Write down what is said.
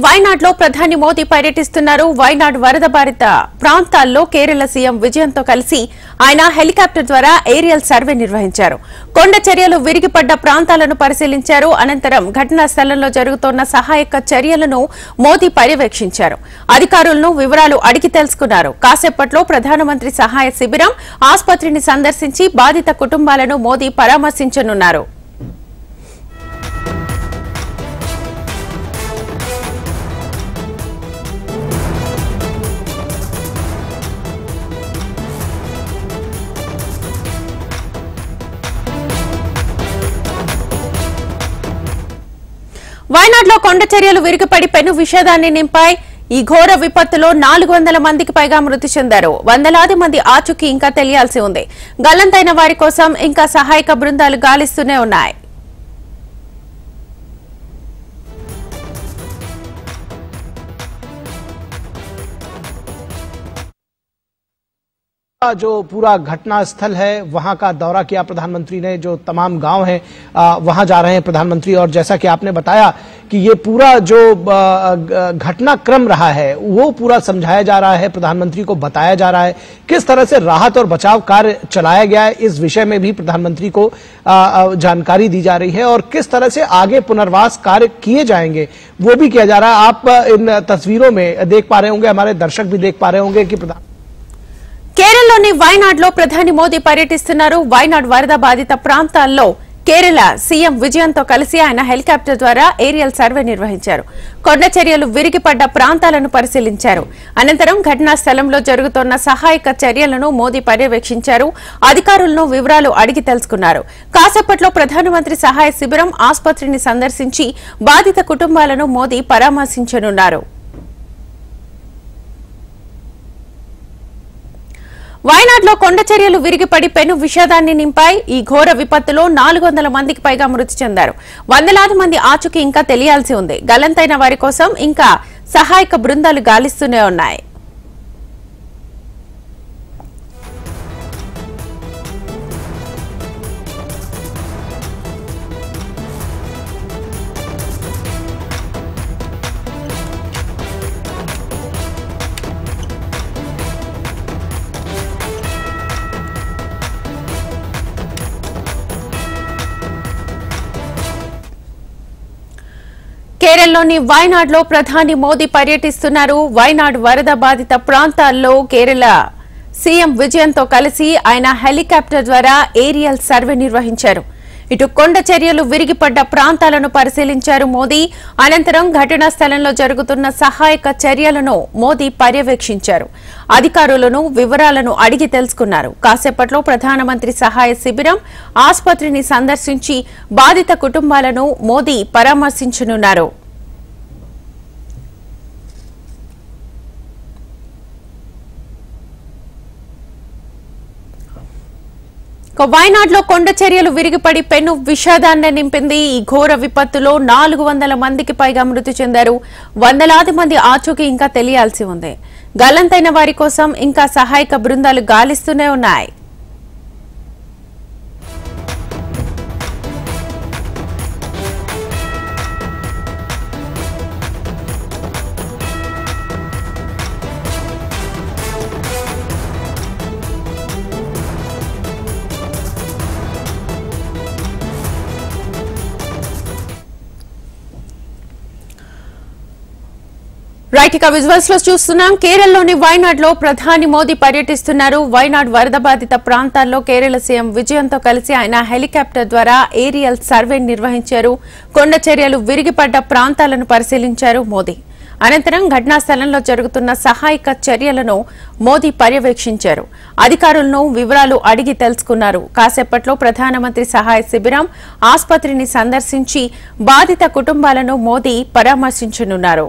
వైనాడ్లో ప్రధాని మోదీ పర్యటిస్తున్నారు. వైనాడ్ వరద బాధిత ప్రాంతాల్లో కేరళ సీఎం విజయన్తో కలిసి ఆయన హెలికాప్టర్ ద్వారా ఏరియల్ సర్వే నిర్వహించారు. కొండ చర్యలు విరిగిపడ్డ ప్రాంతాలను పరిశీలించారు. అనంతరం ఘటనా స్థలంలో జరుగుతోన్న సహాయక చర్యలను మోదీ పర్యవేక్షించారు. అధికారులను వివరాలు అడిగి తెలుసుకున్నారు. కాసేపట్లో ప్రధానమంత్రి సహాయ శిబిరం ఆసుపత్రిని సందర్శించి బాధిత కుటుంబాలను మోదీ పరామర్శించనున్నారు. వైనాడ్లో కొండ చర్యలు విరిగిపడి పెను విషాదాన్ని నింపాయి. ఈ ఘోర విపత్తులో 400 మందికి పైగా మృతి చెందారు. వందలాది మంది ఆచూకీ ఇంకా తెలియాల్సి ఉంది. గల్లంతైన వారి కోసం ఇంకా సహాయక బృందాలు గాలిస్తూనే ఉన్నాయి. जो पूरा घटना स्थल है वहां का दौरा किया प्रधानमंत्री ने। जो तमाम गांव हैं वहां जा रहे हैं प्रधानमंत्री। और जैसा कि आपने बताया कि ये पूरा जो घटनाक्रम रहा है वो पूरा समझाया जा रहा है, प्रधानमंत्री को बताया जा रहा है किस तरह से राहत और बचाव कार्य चलाया गया है। इस विषय में भी प्रधानमंत्री को जानकारी दी जा रही है और किस तरह से आगे पुनर्वास कार्य किए जाएंगे वो भी किया जा रहा है। आप इन तस्वीरों में देख पा रहे होंगे, हमारे दर्शक भी देख पा रहे होंगे कि కేరళలోని వైనాడ్లో ప్రధాని మోదీ పర్యటిస్తున్నారు. వైనాడ్ వరద బాధిత ప్రాంతాల్లో కేరళ సీఎం విజయన్తో కలిసి ఆయన హెలికాప్టర్ ద్వారా ఏరియల్ సర్వే నిర్వహించారు. కొండ చర్యలు విరిగిపడ్డ ప్రాంతాలను పరిశీలించారు. అనంతరం ఘటనా స్థలంలో జరుగుతోన్న సహాయక చర్యలను మోదీ పర్యవేక్షించారు. అధికారులను వివరాలు అడిగి తెలుసుకున్నారు. కాసేపట్లో ప్రధానమంత్రి సహాయ శిబిరం ఆసుపత్రిని సందర్శించి బాధిత కుటుంబాలను మోదీ పరామర్శించనున్నారు. వైనాడ్లో కొండ చర్యలు విరిగిపడి పెను విషాదాన్ని నింపాయి. ఈ ఘోర విపత్తులో 400 మందికి పైగా మృతి చెందారు. వందలాది మంది ఆచూకీ ఇంకా తెలియాల్సి ఉంది. గల్లంతైన వారి కోసం ఇంకా సహాయక బృందాలు గాలిస్తూనే ఉన్నాయి. కేరళలోని వైనాడ్లో ప్రధాని మోదీ పర్యటిస్తున్నారు. వైనాడ్ వరద బాధిత ప్రాంతాల్లో కేరళ సీఎం విజయన్తో కలిసి ఆయన హెలికాప్టర్ ద్వారా ఏరియల్ సర్వే నిర్వహించారు. ఇటు కొండ చర్యలు విరిగిపడ్డ ప్రాంతాలను పరిశీలించారు మోదీ. అనంతరం ఘటనా స్థలంలో జరుగుతున్న సహాయక చర్యలను మోదీ పర్యవేక్షించారు. అధికారులను వివరాలను అడిగి తెలుసుకున్నారు. కాసేపట్లో ప్రధానమంత్రి సహాయ శిబిరం ఆసుపత్రిని సందర్శించి బాధిత కుటుంబాలను మోదీ పరామర్శించనున్నారు. వైనాడ్లో కొండ చర్యలు విరిగిపడి పెను విషాదాన్ని నింపింది. ఈ ఘోర విపత్తులో 400 మందికి పైగా మృతి చెందారు. వందలాది మంది ఆచూకీ ఇంకా తెలియాల్సి ఉంది. గల్లంతైన వారి కోసం ఇంకా సహాయక బృందాలు గాలిస్తూనే ఉన్నాయి. రైట్, ఇక విజువల్స్ లో చూస్తున్నాం. కేరళలోని వైనాడ్లో ప్రధాని మోదీ పర్యటిస్తున్నారు. వైనాడ్ వరద బాధిత ప్రాంతాల్లో కేరళ సీఎం విజయన్తో కలిసి ఆయన హెలికాప్టర్ ద్వారా ఏరియల్ సర్వే నిర్వహించారు. కొండ చర్యలు విరిగిపడ్డ ప్రాంతాలను పరిశీలించారు మోదీ. అనంతరం ఘటనా స్థలంలో జరుగుతున్న సహాయక చర్యలను మోదీ పర్యవేక్షించారు. అధికారులను వివరాలు అడిగి తెలుసుకున్నారు. కాసేపట్లో ప్రధానమంత్రి సహాయ శిబిరం ఆసుపత్రిని సందర్శించి బాధిత కుటుంబాలను మోదీ పరామర్శించనున్నారు.